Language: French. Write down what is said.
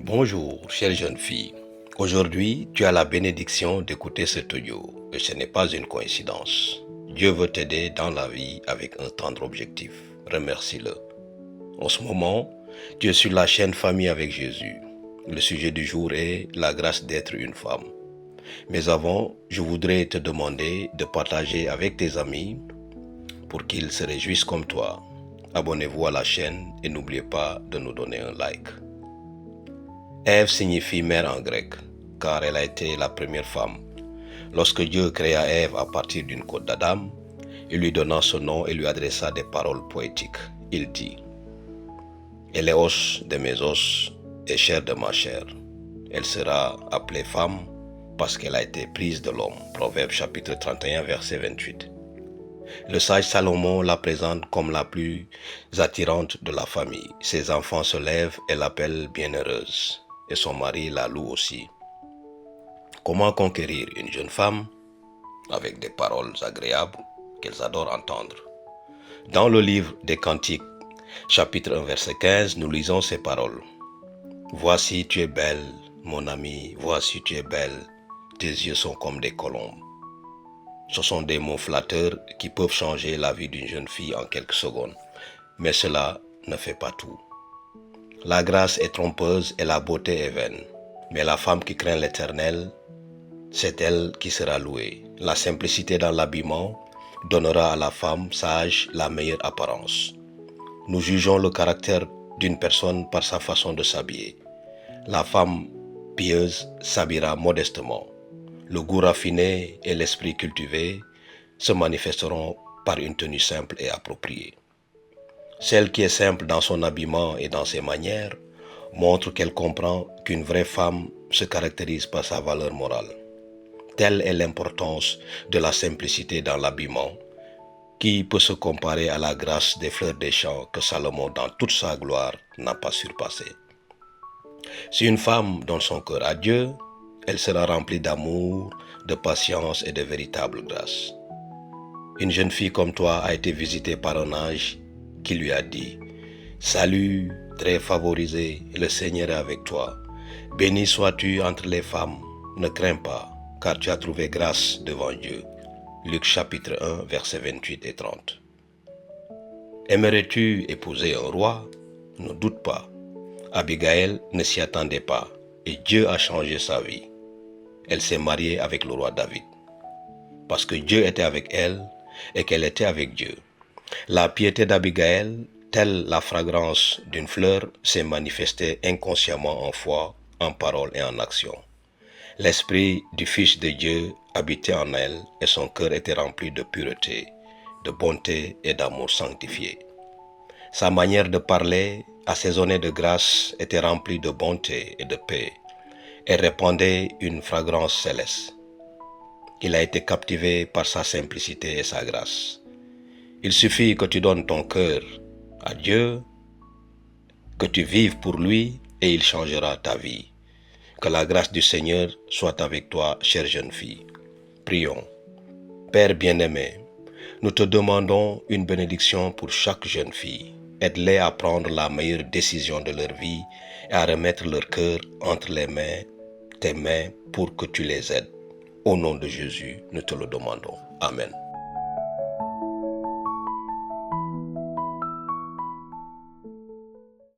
Bonjour, chère jeune fille. Aujourd'hui, tu as la bénédiction d'écouter cet audio et ce n'est pas une coïncidence. Dieu veut t'aider dans la vie avec un tendre objectif. Remercie-le. En ce moment, tu es sur la chaîne Famille avec Jésus. Le sujet du jour est la grâce d'être une femme. Mais avant, je voudrais te demander de partager avec tes amis pour qu'ils se réjouissent comme toi. Abonnez-vous à la chaîne et n'oubliez pas de nous donner un like. Ève signifie mère en grec, car elle a été la première femme. Lorsque Dieu créa Ève à partir d'une côte d'Adam, il lui donna ce nom et lui adressa des paroles poétiques. Il dit « Elle est os de mes os et chair de ma chair. Elle sera appelée femme parce qu'elle a été prise de l'homme. » Proverbe chapitre 31, verset 28. Le sage Salomon la présente comme la plus attirante de la famille. Ses enfants se lèvent et l'appellent bienheureuse. Et son mari la loue aussi. Comment conquérir une jeune femme? Avec des paroles agréables qu'elles adorent entendre. Dans le livre des Cantiques, chapitre 1, verset 15, nous lisons ces paroles. « Voici tu es belle, mon ami, voici tu es belle, tes yeux sont comme des colombes. » Ce sont des mots flatteurs qui peuvent changer la vie d'une jeune fille en quelques secondes. Mais cela ne fait pas tout. La grâce est trompeuse et la beauté est vaine. Mais la femme qui craint l'Éternel, c'est elle qui sera louée. La simplicité dans l'habillement donnera à la femme sage la meilleure apparence. Nous jugeons le caractère d'une personne par sa façon de s'habiller. La femme pieuse s'habillera modestement. Le goût raffiné et l'esprit cultivé se manifesteront par une tenue simple et appropriée. Celle qui est simple dans son habillement et dans ses manières montre qu'elle comprend qu'une vraie femme se caractérise par sa valeur morale. Telle est l'importance de la simplicité dans l'habillement, qui peut se comparer à la grâce des fleurs des champs que Salomon, dans toute sa gloire, n'a pas surpassé. Si une femme donne son cœur à Dieu, elle sera remplie d'amour, de patience et de véritable grâce. Une jeune fille comme toi a été visitée par un ange qui lui a dit « Salut, très favorisée, le Seigneur est avec toi. Béni sois-tu entre les femmes, ne crains pas, car tu as trouvé grâce devant Dieu. » Luc chapitre 1, versets 28 et 30. Aimerais-tu épouser un roi? Ne doute pas. Abigail ne s'y attendait pas et Dieu a changé sa vie. Elle s'est mariée avec le roi David. Parce que Dieu était avec elle et qu'elle était avec Dieu. La piété d'Abigail, telle la fragrance d'une fleur, s'est manifestée inconsciemment en foi, en parole et en action. L'esprit du Fils de Dieu habitait en elle et son cœur était rempli de pureté, de bonté et d'amour sanctifié. Sa manière de parler, assaisonnée de grâce, était remplie de bonté et de paix. Elle répandait une fragrance céleste. Il a été captivé par sa simplicité et sa grâce. Il suffit que tu donnes ton cœur à Dieu, que tu vives pour lui et il changera ta vie. Que la grâce du Seigneur soit avec toi, chère jeune fille. Prions. Père bien-aimé, nous te demandons une bénédiction pour chaque jeune fille. Aide-les à prendre la meilleure décision de leur vie et à remettre leur cœur entre les mains, tes mains, pour que tu les aides. Au nom de Jésus, nous te le demandons. Amen.